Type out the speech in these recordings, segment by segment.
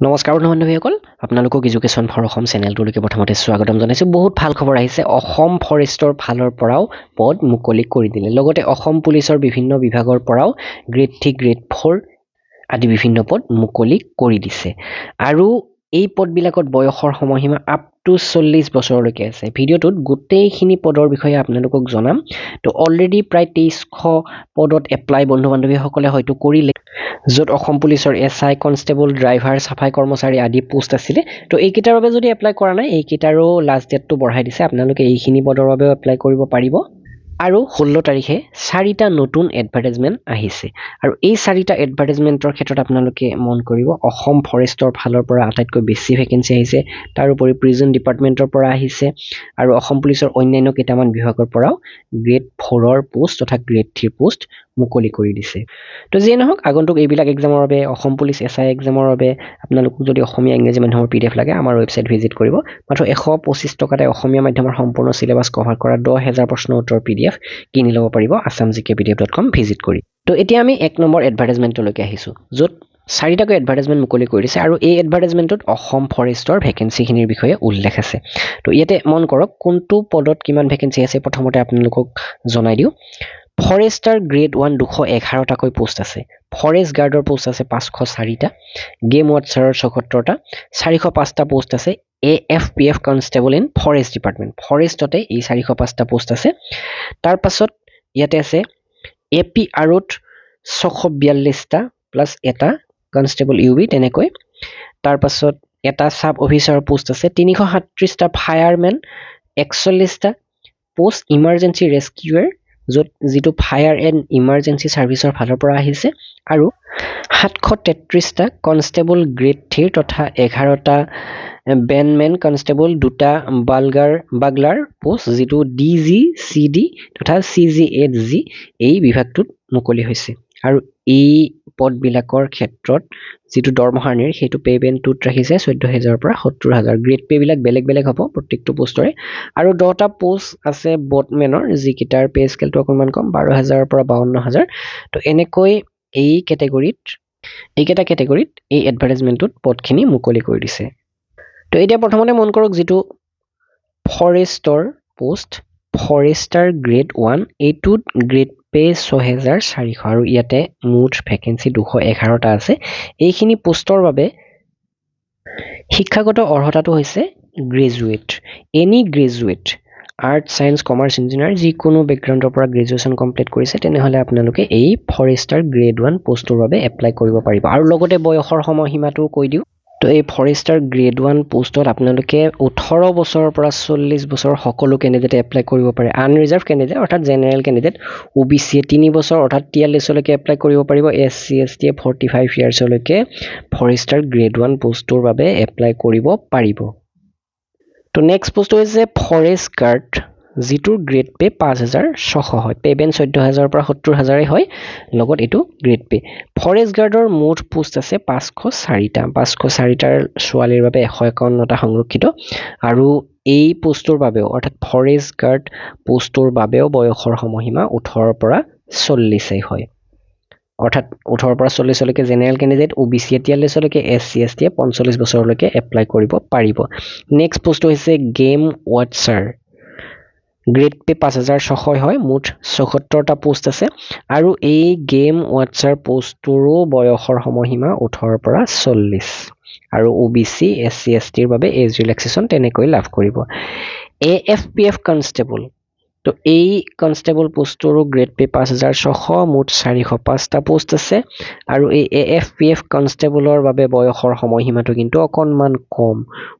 নমস্কাৰ বন্ধু-বান্ধৱীসকল, আপোনালোকক education for Assam চেনেলটোলৈকে প্ৰথমতে স্বাগতম জনাইছোঁ। বহুত ভাল খবৰ আহিছে। অসম ফৰেষ্টৰ ফালৰ পৰাও পদ মুকলি কৰি দিলে। লগতে অসম পুলিচৰ বিভিন্ন বিভাগৰ পৰাও গ্ৰেড 3, গ্ৰেড 4 আদি বিভিন্ন পদ মুকলি কৰি দিছে। আৰু এই পদবিলাকত বয়সৰ সময়সীমা আপ টু 40 বছৰলৈকে আছে। ভিডিঅ'টোত গোটেইখিনি পদৰ বিষয়ে আপোনালোকক জনাম। তো অলৰেডি প্ৰায় 2300 পদত এপ্লাই বন্ধু-বান্ধৱীসকলে হয়তো কৰিলে, য'ত অসম পুলিচৰ SI, কনষ্টেবল, ড্ৰাইভাৰ, চাফাই কৰ্মচাৰী আদি পোষ্ট আছিলে। তো এইকেইটাৰ বাবে যদি এপ্লাই কৰা নাই, এইকেইটাৰো লাষ্ট ডেটটো বঢ়াই দিছে। আপোনালোকে এইখিনি পদৰ বাবেও এপ্লাই কৰিব পাৰিব। আৰু 16 তাৰিখে 4টা নতুন এডভাৰটাইজমেণ্ট আহিছে। আৰু এই 4টা এডভাৰটাইজমেণ্টৰ ক্ষেত্ৰত আপোনালোকে মন কৰিব, অসম ফৰেষ্টৰ ফালৰ পৰা আটাইতকৈ বেছি ভেকেঞ্চি আহিছে। তাৰোপৰি প্ৰিজন ডিপাৰ্টমেণ্টৰ পৰা আহিছে আৰু অসম পুলিচৰ অন্যান্য কেইটামান বিভাগৰ পৰাও গ্ৰেড 4ৰ পোষ্ট তথা গ্ৰেড 3 পোষ্ট মুকলি কৰি দিছে। তো যিয়ে নহওক, আগন্তুক এইবিলাক এক্সামৰ বাবে, অসম পুলিচ SI এক্সামৰ বাবে আপোনালোকক যদি অসমীয়া ইংৰাজী মাধ্যমৰ PDF লাগে, আমাৰ ৱেবছাইট ভিজিট কৰিব। মাত্ৰ 125 টকাতে অসমীয়া মাধ্যমৰ সম্পূৰ্ণ চিলেবাছ কভাৰ কৰা 10,000 প্ৰশ্ন উত্তৰ PDF কিনি ল'ব পাৰিব assamgkpdf.com ভিজিট কৰি। তো এতিয়া আমি 1 নম্বৰ এডভাৰটাইজমেণ্টলৈকে আহিছোঁ, য'ত 4টাকৈ এডভাৰটাইজমেণ্ট মুকলি কৰি দিছে। আৰু এই এডভাৰটাইজমেণ্টত অসম ফৰেষ্টৰ ভেকেঞ্চিখিনিৰ বিষয়ে উল্লেখ আছে। তো ইয়াতে মন কৰক, কোনটো পদত কিমান ভেকেঞ্চি আছে প্ৰথমতে আপোনালোকক জনাই দিওঁ। ফৰেষ্টাৰ গ্ৰেড 1 211টাকৈ পোষ্ট আছে। ফৰেষ্ট গাৰ্ডৰ পোষ্ট আছে 504টা, গেম ৱাটচাৰৰ 74টা, 405টা পোষ্ট আছে AFPF constable in forest department. ফৰেষ্টতে এই 405টা পোষ্ট আছে। তাৰ পাছত ইয়াতে আছে APRত 642টা প্লাছ এটা কনষ্টেবল UB তেনেকৈ। তাৰ পাছত এটা চাব অফিচাৰৰ পোষ্ট আছে 337টা, ফায়াৰমেন 41টা পোষ্ট ইমাৰ্জেঞ্চি ৰেস্কিউৰ, যিটো ফায়াৰ এণ্ড ইমাৰ্জেঞ্চি ছাৰ্ভিচৰ ফালৰ পৰা আহিছে। আৰু 733টা কনষ্টেবল গ্ৰেড 3 তথা 11টা বেনমেন কনষ্টেবল, 2টা বাগলাৰ পোষ্ট, যিটো DG, CD তথা CG8G এই বিভাগটোত মুকলি হৈছে। আৰু এই পদবিলাকৰ ক্ষেত্ৰত যিটো দৰমহাৰ নিৰ, সেইটো পে বেণ্ডটোত ৰাখিছে 14,000 পৰা 70,000। গ্ৰেড পেবিলাক বেলেগ বেলেগ হ'ব প্ৰত্যেকটো পোষ্টৰে। আৰু 10টা পোষ্ট আছে বটমেনৰ, যিকেইটাৰ পে স্কেলটো অকণমান কম, 12,000 পৰা 52,000। তো এনেকৈ এইকেইটা কেটেগৰীত এই এডভাৰটাইজমেণ্টটোত পদখিনি মুকলি কৰি দিছে। তো এতিয়া প্ৰথমতে মন কৰক, যিটো ফৰেষ্টৰ পোষ্ট, ফৰেষ্টাৰ গ্ৰেড 1, এইটোত গ্ৰেড পে 6,400 আৰু ইয়াতে মুঠ ভেকেঞ্চি 211টা আছে। এইখিনি পোষ্টৰ বাবে শিক্ষাগত অৰ্হতাটো হৈছে graduate. Any graduate, art, science, commerce, engineer, যিকোনো বেকগ্ৰাউণ্ডৰ পৰা গ্ৰেজুৱেশ্যন কমপ্লিট কৰিছে, তেনেহ'লে আপোনালোকে এই ফৰেষ্টাৰ গ্ৰেড 1 পোষ্টটোৰ বাবে এপ্লাই কৰিব পাৰিব। আৰু লগতে বয়সৰ সময়সীমাটো কৈ দিওঁ। তো এই ফৰেষ্টাৰ গ্ৰেড 1 পোষ্টত আপোনালোকে 18 বছৰৰ পৰা 40 বছৰ সকলো কেণ্ডিডেটে এপ্লাই কৰিব পাৰে। আনৰিজাৰ্ভ কেণ্ডিডেট অৰ্থাৎ জেনেৰেল কেণ্ডিডেট, OBC 3 বছৰ অৰ্থাৎ 43লৈকে এপ্লাই কৰিব পাৰিব। SC ST 45 ইয়াৰ্ছলৈকে ফৰেষ্টাৰ গ্ৰেড 1 পোষ্টটোৰ বাবে এপ্লাই কৰিব পাৰিব। তো নেক্সট পোষ্টটো হৈছে ফৰেষ্ট গাৰ্ড, যিটোৰ গ্ৰেড পে 5,600 হয়। পে বেণ্ড 14,000 পৰা 70,000 হয়, লগত এইটো গ্ৰেড পে। ফৰেষ্ট গাৰ্ডৰ মুঠ পোষ্ট আছে 504টা। 504টাৰ ছোৱালীৰ বাবে 151টা সংৰক্ষিত। আৰু এই পোষ্টটোৰ বাবেও অৰ্থাৎ ফৰেষ্ট গাৰ্ড পোষ্টটোৰ বাবেও বয়সৰ সময়সীমা 18 পৰা 40 হয়। অৰ্থাৎ 18 পৰা 40লৈকে জেনেৰেল কেণ্ডিডেট, OBC 43লৈকে, SC ST 45 বছৰলৈকে এপ্লাই কৰিব পাৰিব। নেক্সট পোষ্টটো হৈছে গেম ৱাটচাৰ, গ্ৰেড পে 5,600 হয়। মুঠ 74টা পোষ্ট আছে। আৰু এই গেম ৱাটচাৰ পোষ্টটোৰো বয়সৰ সময়সীমা 18 পৰা 40 আৰু OBC SC STৰ বাবে এজ ৰিলেক্সেশ্যন তেনেকৈ লাভ কৰিব। AFPF কনষ্টেবল, তো এই কনষ্টেবল পোষ্টটোৰো গ্ৰেড পে 5,600, মুঠ 405টা পোষ্ট আছে। আৰু এই AFPF কনষ্টেবলৰ বাবে বয়সৰ সময়সীমাটো কিন্তু অকণমান কম,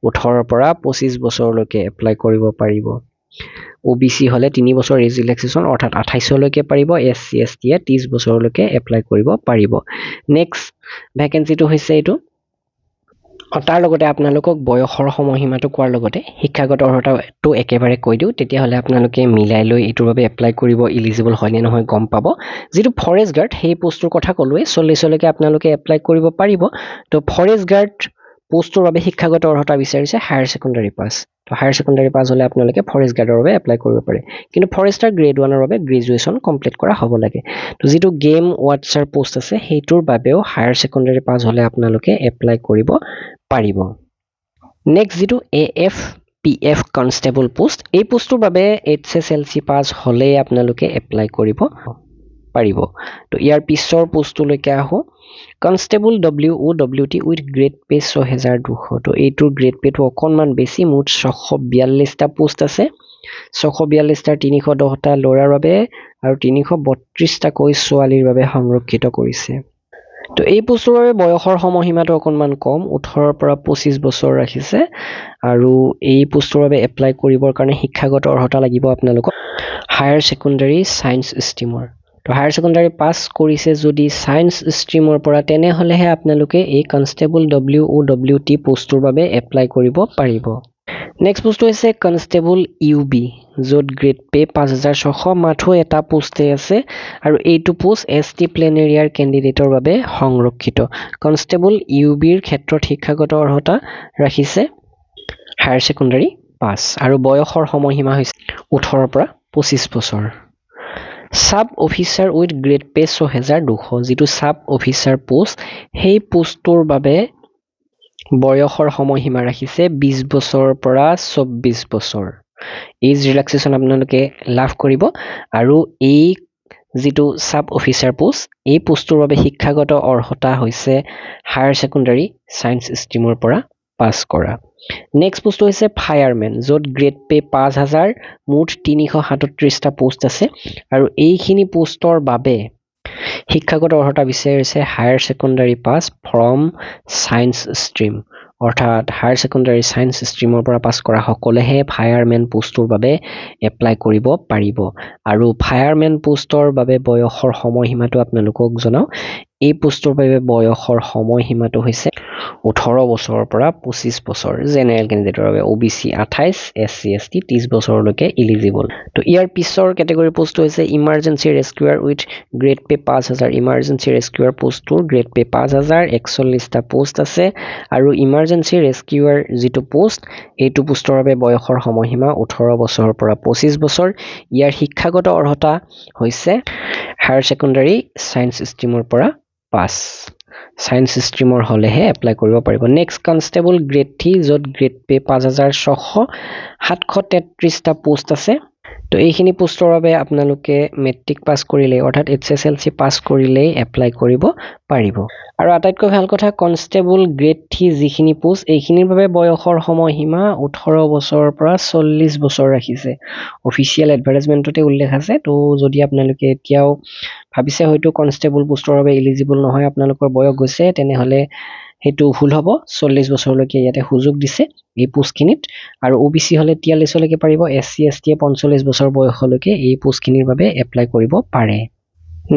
18 পৰা 25 বছৰলৈকে এপ্লাই কৰিব পাৰিব। OBC হ'লে 3 বছৰ এজ ৰিলেক্সেশ্যন অৰ্থাৎ 28লৈকে পাৰিব। SC ST 30 বছৰলৈকে এপ্লাই কৰিব পাৰিব। নেক্সট ভেকেঞ্চিটো হৈছে এইটো। তাৰ লগতে আপোনালোকক বয়সৰ সময়সীমাটো কোৱাৰ লগতে শিক্ষাগত অৰ্হতাটো একেবাৰে কৈ দিওঁ, তেতিয়াহ'লে আপোনালোকে মিলাই লৈ এইটোৰ বাবে এপ্লাই কৰিব ইলিজিবল হয় নে নহয় গম পাব। যিটো ফৰেষ্ট গাৰ্ড, সেই পোষ্টটোৰ কথা ক'লোৱে, 40লৈকে আপোনালোকে এপ্লাই কৰিব পাৰিব। তো ফৰেষ্ট গাৰ্ড পোষ্টৰ বাবে শিক্ষাগত অৰ্হতা বিচাৰিছে হায়াৰ ছেকেণ্ডাৰী পাছ তো হায়াৰ ছেকেণ্ডাৰী পাছ হ'লে আপোনালোকে ফৰেষ্ট গাৰ্ডৰ বাবে এপ্লাই কৰিব পাৰে কিন্তু ফৰেষ্টাৰ গ্ৰেড 1ৰ বাবে গ্ৰেজুৱেশ্যন কমপ্লিট কৰা হ'ব লাগে তো যিটো গেম ৱাটচাৰ পোষ্ট আছে সেইটোৰ বাবেও হায়াৰ ছেকেণ্ডাৰী পাছ হ'লে আপোনালোকে এপ্লাই কৰিব পাৰিব নেক্সট যিটো AFPF কনষ্টেবল পোষ্ট এই পোষ্টটোৰ বাবে HSLC পাছ হ'লে আপোনালোকে এপ্লাই কৰিব পাৰিব তো ইয়াৰ পিছৰ পোষ্টলৈকে আহো constable WOWT with grade pay 6200 তো এইটোৰ গ্ৰেড পেটো অকণমান বেছি মুঠ 642টা পোষ্ট আছে 642টাৰ 310টা ল'ৰাৰ বাবে আৰু 332টাকৈ ছোৱালীৰ বাবে সংৰক্ষিত কৰিছে তো এই পোষ্টৰ বাবে বয়সৰ সময়সীমাটো অকণমান কম 18ৰ পৰা 25 বছৰ ৰাখিছে আৰু এই পোষ্টৰ বাবে এপ্লাই কৰিবৰ কাৰণে শিক্ষাগত অৰ্হতা লাগিব আপোনালোকক হায়াৰ ছেকেণ্ডাৰী সায়েন্স ষ্ট্ৰীমৰ তো হায়াৰ ছেকেণ্ডাৰী পাছ কৰিছে যদি সায়েন্স ষ্ট্ৰীমৰ পৰা তেনেহ'লেহে আপোনালোকে এই কনষ্টেবল WOWT পোষ্টৰ বাবে এপ্লাই কৰিব পাৰিব নেক্সট পোষ্ট হৈছে কনষ্টেবল UB য'ত গ্ৰেড পে 5600 মাথো এটা পোষ্টে আছে আৰু এইটো পোষ্ট ST প্লেন এৰিয়াৰ কেণ্ডিডেটৰ বাবে সংৰক্ষিত কনষ্টেবল UBৰ ক্ষেত্ৰত শিক্ষাগত অৰ্হতা ৰাখিছে হায়াৰ ছেকেণ্ডাৰী পাছ আৰু বয়সৰ সময়সীমা হৈছে 18ৰ পৰা 25 বছৰ sub officer with grade pay 6200 যিটো সাব অফিচাৰ পোষ্ট সেই পোষ্টটোৰ বাবে বয়সৰ সময়সীমা ৰাখিছে 20 বছৰৰ পৰা 24 বছৰ এজ ৰিলেক্সেশ্যন আপোনালোকে লাভ কৰিব আৰু এই যিটো সাব অফিচাৰ পোষ্ট এই পোষ্টটোৰ বাবে শিক্ষাগত অৰ্হতা হৈছে হায়াৰ ছেকেণ্ডাৰী সায়েন্স ষ্ট্ৰীমৰ পৰা পাছ কৰা নেক্সট পোষ্ট হৈছে ফায়াৰমেন য'ত গ্ৰেড পে 5000 মুঠ 337টা পোষ্ট আছে আৰু এইখিনি পোষ্টৰ বাবে শিক্ষাগত অৰ্হতা বিচাৰিছে higher secondary pass from science stream অৰ্থাৎ হায়াৰ ছেকেণ্ডাৰী সায়েন্স ষ্ট্ৰীমৰ পৰা পাছ কৰা সকলেহে ফায়াৰমেন পোষ্টৰ বাবে এপ্লাই কৰিব পাৰিব আৰু ফায়াৰমেন পোষ্টৰ বাবে বয়সৰ সময়সীমাটো আপোনালোকক জনাও এই পোষ্টৰ বাবে বয়সৰ সময়সীমাটো হৈছে 18 বছৰৰ পৰা 25 বছৰ জেনেৰেল কেণ্ডিডেটৰ বাবে OBC 28 SC ST 30 বছৰলৈকে ইলিজিবল তো ইয়াৰ পিছৰ কেটেগৰী পোষ্ট হৈছে emergency rescuer with grade pay 5000 emergency rescuer পোষ্টটোৰ গ্ৰেড পে 5000 41টা পোষ্ট আছে আৰু ইমাৰ্জেন্সি ৰেস্কিউৱাৰ যিটো পোষ্ট এইটো পোষ্টৰ বাবে বয়সৰ সময়সীমা 18 বছৰৰ পৰা 25 বছৰ ইয়াৰ শিক্ষাগত অৰ্হতা হৈছে হায়াৰ ছেকেণ্ডাৰী সায়েন্স ষ্ট্ৰীমৰ পৰা পাছ সায়েন্স ষ্ট্ৰীমৰ হ'লেহে এপ্লাই কৰিব পাৰিব নেক্সট কনষ্টেবল গ্ৰেড 3 য'ত গ্ৰেড পে 5600 733টা পোষ্ট আছে তো এইখিনি পোষ্টৰ বাবে আপোনালোকে মেট্ৰিক পাছ কৰিলে অৰ্থাৎ HSLC পাছ কৰিলেই এপ্লাই কৰিব পাৰিব আৰু আটাইতকৈ ভাল কথা কনষ্টেবল গ্ৰেড 3 যিখিনি পোষ্ট এইখিনিৰ বাবে বয়সৰ সময়সীমা 18 বছৰৰ পৰা 40 বছৰ ৰাখিছে অফিচিয়েল এডভাৰটাইজমেণ্টতে উল্লেখ আছে তো যদি আপোনালোকে এতিয়াও ভাবিছে হয়তো কনষ্টেবল পোষ্টৰ বাবে ইলিজিবল নহয় আপোনালোকৰ বয়স গৈছে তেনেহ'লে সেইটো ভুল হ'ব 40 বছৰলৈকে ইয়াতে সুযোগ দিছে এই পোষ্টখিনিত আৰু OBC হ'লে 43 লৈকে পাৰিব SC ST 45 বছৰ বয়সলৈকে এই পোষ্টখিনিৰ বাবে এপ্লাই কৰিব পাৰে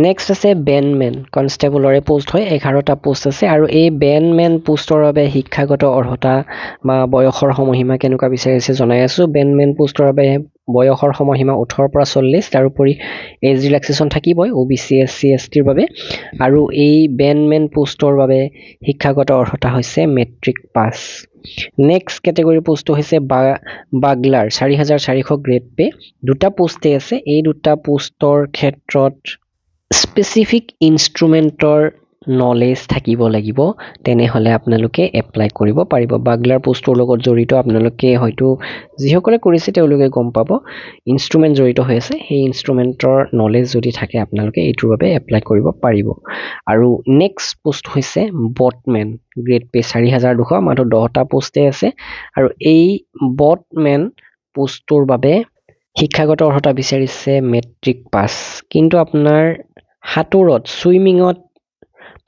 নেক্সট আছে বেনমেন কনষ্টেবলৰে পোষ্ট হয় 11টা পোষ্ট আছে আৰু এই বেনমেন পোষ্টৰ বাবে শিক্ষাগত অৰ্হতা বা বয়সৰ সময়সীমা কেনেকুৱা বিচাৰিছে জনাই আছো বেনমেন পোষ্টৰ বাবে বয়সৰ সময়সীমা 18 পৰা 40 তাৰোপৰি এজ ৰিলেক্সেশ্যন থাকিবই OBC SC ST ৰ বাবে আৰু এই বেনমেন পোষ্টৰ বাবে শিক্ষাগত অৰ্হতা হৈছে matric pass next category post হৈছে বাগলাৰ 4400 গ্ৰেড পে দুটা পোষ্টে আছে এই দুটা পোষ্টৰ ক্ষেত্ৰত স্পেচিফিক ইনষ্ট্ৰুমেণ্টৰ নলেজ থাকিব লাগিব তেনেহ'লে আপোনালোকে এপ্লাই কৰিব পাৰিব বাগলাৰ পোষ্টৰ লগত জড়িত আপোনালোকে হয়তো যিসকলে কৰিছে তেওঁলোকে গম পাব ইনষ্ট্ৰুমেণ্ট জড়িত হৈ আছে সেই ইনষ্ট্ৰুমেণ্টৰ নলেজ যদি থাকে আপোনালোকে এইটোৰ বাবে এপ্লাই কৰিব পাৰিব আৰু নেক্সট পোষ্ট হৈছে বটমেন গ্ৰেড পে 4200 মাত্ৰ 10টা পোষ্টে আছে আৰু এই বটমেন পোষ্টটোৰ বাবে শিক্ষাগত অৰ্হতা বিচাৰিছে মেট্ৰিক পাছ কিন্তু আপোনাৰ সাঁতোৰত ছুইমিঙত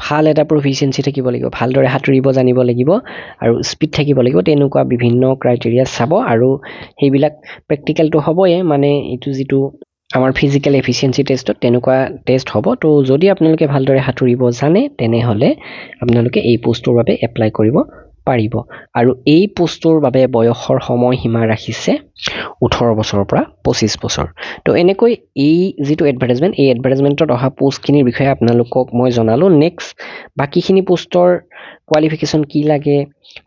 ভাল এটা প্ৰফিচিয়েঞ্চি থাকিব লাগিব ভালদৰে সাঁতুৰিব জানিব লাগিব আৰু স্পীড থাকিব লাগিব তেনেকুৱা বিভিন্ন ক্ৰাইটেৰিয়া চাব আৰু সেইবিলাক প্ৰেক্টিকেলটো হ'বই মানে এইটো যিটো আমাৰ ফিজিকেল এফিচিয়েঞ্চি টেষ্টত তেনেকুৱা টেষ্ট হ'ব তো যদি আপোনালোকে ভালদৰে সাঁতুৰিব জানে তেনেহ'লে আপোনালোকে এই পোষ্টৰ বাবে এপ্লাই কৰিব পাৰিব আৰু এই পোষ্টটোৰ বাবে বয়সৰ সময়সীমা ৰাখিছে 18 বছৰৰ পৰা 25 বছৰ তো এনেকৈ এই যিটো এডভাৰটাইজমেণ্ট এই এডভাৰটাইজমেণ্টত অহা পোষ্টখিনিৰ বিষয়ে আপোনালোকক মই জনালোঁ নেক্সট বাকীখিনি পোষ্টৰ কোৱালিফিকেশ্যন কি লাগে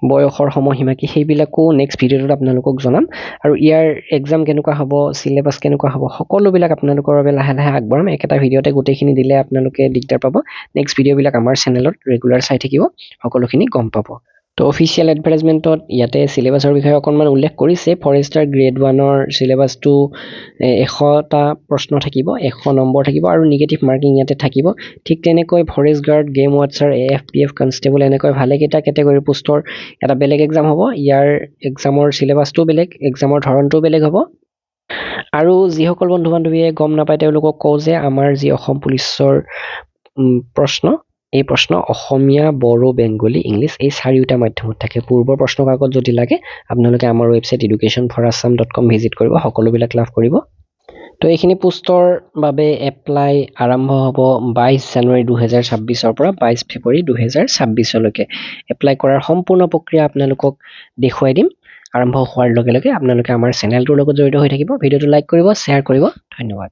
বয়সৰ সময়সীমা কি সেইবিলাকো নেক্সট ভিডিঅ'টোত আপোনালোকক জনাম আৰু ইয়াৰ এক্সাম কেনেকুৱা হ'ব চিলেবাছ কেনেকুৱা হ'ব সকলোবিলাক আপোনালোকৰ বাবে লাহে লাহে আগবঢ়াম একেটা ভিডিঅ'তে গোটেইখিনি দিলে আপোনালোকে দিগদাৰ পাব নেক্সট ভিডিঅ'বিলাক আমাৰ চেনেলত ৰেগুলাৰ চাই থাকিব সকলোখিনি গম পাব তো অফিচিয়েল এডভাৰটাইজমেণ্টত ইয়াতে চিলেবাছৰ বিষয়ে অকণমান উল্লেখ কৰিছে ফৰেষ্টাৰ গ্ৰেড 1ৰ চিলেবাছটো 100টা প্ৰশ্ন থাকিব 100 নম্বৰ থাকিব আৰু নিগেটিভ মাৰ্কিং ইয়াতে থাকিব ঠিক তেনেকৈ forest guard game watcher AFPF constable এনেকৈ ভালেকেইটা কেটেগৰী পোষ্টৰ এটা বেলেগ এক্সাম হ'ব ইয়াৰ এক্সামৰ চিলেবাছটো বেলেগ এক্সামৰ ধৰণটো বেলেগ হ'ব আৰু যিসকল বন্ধু বান্ধৱীয়ে গম নাপায় তেওঁলোকক কওঁ যে আমাৰ যি অসম পুলিচৰ প্ৰশ্ন এই প্ৰশ্ন অসমীয়া বড়ো বেংগলী ইংলিছ এই চাৰিওটা মাধ্যমত থাকে পূৰ্বৰ প্ৰশ্ন কাকত যদি লাগে আপোনালোকে আমাৰ ৱেবছাইট educationforassam.com ভিজিট কৰিব সকলোবিলাক লাভ কৰিব তো এইখিনি পোষ্টৰ বাবে এপ্লাই আৰম্ভ হ'ব 22 জানুৱাৰী 2026ৰ পৰা 22 ফেব্ৰুৱাৰী 2026লৈকে এপ্লাই কৰাৰ সম্পূৰ্ণ প্ৰক্ৰিয়া আপোনালোকক দেখুৱাই দিম আৰম্ভ হোৱাৰ লগে লগে আপোনালোকে আমাৰ চেনেলটোৰ লগত জড়িত হৈ থাকিব ভিডিঅ'টো লাইক কৰিব শ্বেয়াৰ কৰিব ধন্যবাদ